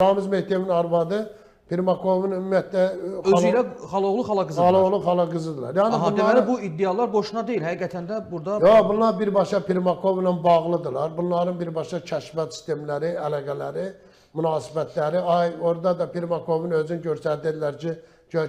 Ramiz Mehdiyevin arvadı Primakovun ümumiyyətlə Özü ilə xalaoğlu xala qızıdırlar. xalaoğlu xala qızıdırlar. Yəni Aha, deməli bu iddialar boşuna deyil. Həqiqətən də burada... Yox, bunlar birbaşa Primakovla bağlıdırlar. Bunların birbaşa kəşfiyyat sistemləri, əlaqələri, münasibətləri. Ay, orada da Primakovun özünü göstərdirlər ki,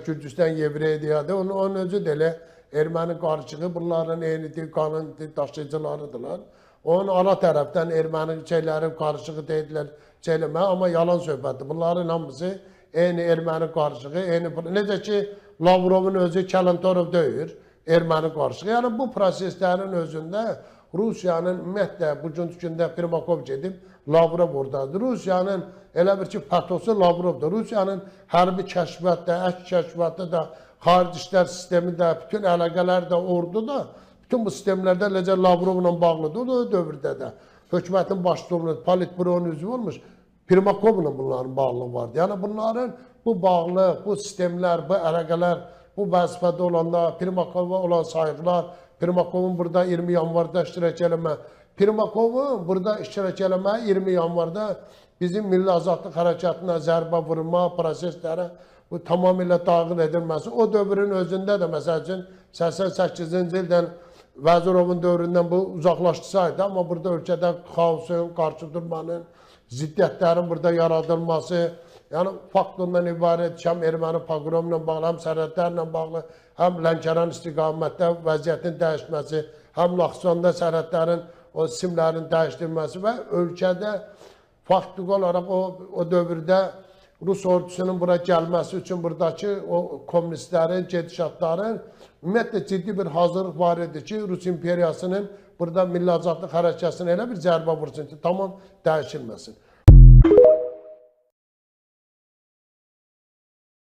Gürcüstan Yevreydiyadır. Onun özü də elə erməni qarışığı, bunların eyni qanun daşıyıcılarıdırlar. Onun ana tərəfdən erməni şeyləri qarışığı deyirlər, şeyləmə, amma yalan söhbətdir. Bunların hamısı eyni erməni qarışığı, eyni... Necə ki, Lavrovun özü Kəlentorov deyir, erməni qarışığı. Yəni, bu proseslərin özündə Rusiyanın, ümumiyyətlə, bugün gündə Primakov gedib, Lavrov oradadır. Rusiyanın elə bir ki, patosu Lavrovdur. Rusiyanın hərbi kəşfiyyatda, əks kəşfiyyatda da, xarici işlər sistemi də, bütün əlaqələr də, ordu da, bütün bu sistemlərdə necə Lavrovla bağlıdır, o dövrdə də. Hökumətin başçılığında Politburonun üzvü olmuş, Primakovla bunların bağlılığı vardı. Yəni bunların bu bağlılıq, bu sistemlər, bu əlaqələr, bu vəzifədə olanlar, Primakova olan sayıqlar, Primakovun burada 20 yanvarda iştirak eləmə, Primakovun burada iştirak eləmə 20 yanvarda bizim Milli Azadlıq Hərəkatına zərbə vurma prosesləri bu tamamilə dağıl edilməsi. O dövrün özündə də məsəl üçün 88-ci ildən Vəzirovun dövründən bu uzaqlaşdırsaydı, amma burada ölkədə xaosun, qarşı durmanın, ziddiyyətlərin burada yaradılması, yəni fakt ondan ibarət həm erməni pogromla bağlı, həm sərhədlərlə bağlı, həm Lənkəran istiqamətdə vəziyyətin dəyişməsi, həm Naxçıvanda sərhədlərin, o simlərin dəyişdirilməsi və ölkədə faktiki olaraq o dövrdə Rus ordusunun bura gəlməsi üçün buradakı o komünistlərin, gedişatların ümumiyyətlə ciddi bir hazırlıq var idi ki, Rus imperiyasının burada Milli Azadlıq Hərəkatına elə bir zərbə vursun ki, tamam dəyişilməsin.